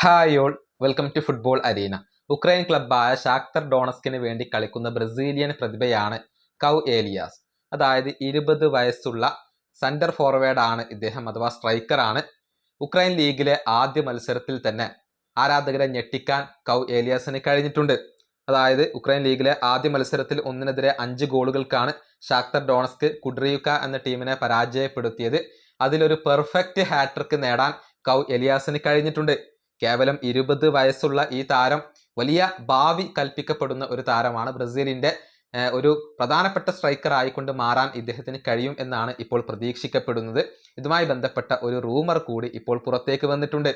Hi all, welcome to football arena. Ukraine ക്ലബ്ബായ Shakhtar ഡോണസ്കിന് വേണ്ടി കളിക്കുന്ന ബ്രസീലിയൻ പ്രതിഭയാണ് കൗ ഏലിയാസ്. അതായത് 20 വയസ്സുള്ള സെന്റർ ഫോർവേഡ് ആണ് ഇദ്ദേഹം, അഥവാ സ്ട്രൈക്കറാണ്. ഉക്രൈൻ ലീഗിലെ ആദ്യ മത്സരത്തിൽ തന്നെ ആരാധകരെ ഞെട്ടിക്കാൻ കൗ ഏലിയാസിന് കഴിഞ്ഞിട്ടുണ്ട്. അതായത് ഉക്രൈൻ ലീഗിലെ ആദ്യ മത്സരത്തിൽ 1-നെതിരെ 5 ഗോളുകൾക്കാണ് ഷാക്തർ ഡോണസ്ക് കുഡ്രിയുക്ക എന്ന ടീമിനെ പരാജയപ്പെടുത്തിയത്. അതിലൊരു പെർഫെക്റ്റ് ഹാട്രിക് നേടാൻ കൗ ഏലിയാസിന് കഴിഞ്ഞിട്ടുണ്ട്. കേവലം 20 വയസ്സുള്ള ഈ താരം വലിയ ഭാവി കൽപ്പിക്കപ്പെടുന്ന ഒരു താരമാണ്. ബ്രസീലിന്റെ ഒരു പ്രധാനപ്പെട്ട സ്ട്രൈക്കർ ആയിക്കൊണ്ട് മാറാൻ ഇദ്ദേഹത്തിന് കഴിയും എന്നാണ് ഇപ്പോൾ പ്രതീക്ഷിക്കപ്പെടുന്നത്. ഇതുമായി ബന്ധപ്പെട്ട ഒരു റൂമർ കൂടി ഇപ്പോൾ പുറത്തേക്ക് വന്നിട്ടുണ്ട്.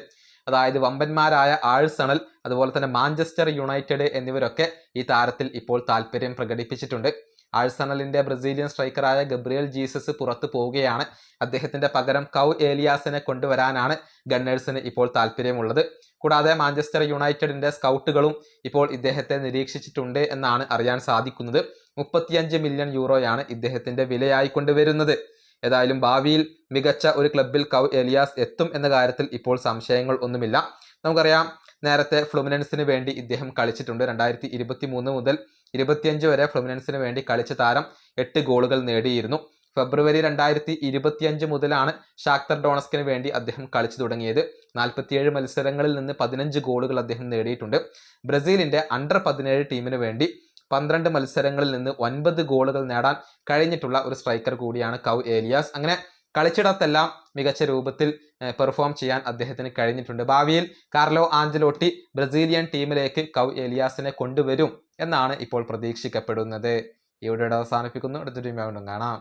അതായത് വമ്പന്മാരായ ആഴ്സണൽ, അതുപോലെ തന്നെ മാഞ്ചസ്റ്റർ യുണൈറ്റഡ് എന്നിവരൊക്കെ ഈ താരത്തിൽ ഇപ്പോൾ താല്പര്യം പ്രകടിപ്പിച്ചിട്ടുണ്ട്. ആഴ്സണലിന്റെ ബ്രസീലിയൻ സ്ട്രൈക്കറായ ഗബ്രിയൽ ജീസസ് പുറത്തു പോവുകയാണ്. അദ്ദേഹത്തിന്റെ പകരം കൗ ഏലിയാസിനെ കൊണ്ടുവരാനാണ് ഗണ്ണേഴ്സിന് ഇപ്പോൾ താല്പര്യമുള്ളത്. കൂടാതെ മാഞ്ചസ്റ്റർ യുണൈറ്റഡിന്റെ സ്കൗട്ടുകളും ഇപ്പോൾ ഇദ്ദേഹത്തെ നിരീക്ഷിച്ചിട്ടുണ്ട് എന്നാണ് അറിയാൻ സാധിക്കുന്നത്. 35 മില്യൺ യൂറോയാണ് ഇദ്ദേഹത്തിന്റെ വിലയായി കൊണ്ടുവരുന്നത്. ഏതായാലും ഭാവിയിൽ മികച്ച ഒരു ക്ലബിൽ കൗ ഏലിയാസ് എത്തും എന്ന കാര്യത്തിൽ ഇപ്പോൾ സംശയങ്ങൾ ഒന്നുമില്ല. നമുക്കറിയാം, നേരത്തെ ഫ്ലുമിനൻസിന് വേണ്ടി ഇദ്ദേഹം കളിച്ചിട്ടുണ്ട്. 2023 മുതൽ 25 വരെ ഫ്ലുമിനൻസിന് വേണ്ടി കളിച്ച താരം 8 ഗോളുകൾ നേടിയിരുന്നു. ഫെബ്രുവരി 2025 മുതലാണ് ഷാക്തർ ഡോണസ്കിന് വേണ്ടി അദ്ദേഹം കളിച്ചു തുടങ്ങിയത്. 47 മത്സരങ്ങളിൽ നിന്ന് 15 ഗോളുകൾ അദ്ദേഹം നേടിയിട്ടുണ്ട്. ബ്രസീലിന്റെ അണ്ടർ 17 ടീമിന് വേണ്ടി 12 മത്സരങ്ങളിൽ നിന്ന് 9 ഗോളുകൾ നേടാൻ കഴിഞ്ഞിട്ടുള്ള ഒരു സ്ട്രൈക്കർ കൂടിയാണ് കൗ ഏലിയാസ്. അങ്ങനെ കളിച്ചിടത്തെല്ലാം മികച്ച രൂപത്തിൽ പെർഫോം ചെയ്യാൻ അദ്ദേഹത്തിന് കഴിഞ്ഞിട്ടുണ്ട്. ഭാവിയിൽ കാർലോ ആഞ്ചലോട്ടി ബ്രസീലിയൻ ടീമിലേക്ക് കൗ ഏലിയാസിനെ കൊണ്ടുവരും എന്നാണ് ഇപ്പോൾ പ്രതീക്ഷിക്കപ്പെടുന്നത്. ഈ വീഡിയോ അവസാനിപ്പിക്കുന്നു. അടുത്തൊരു വീഡിയോ കാണാം.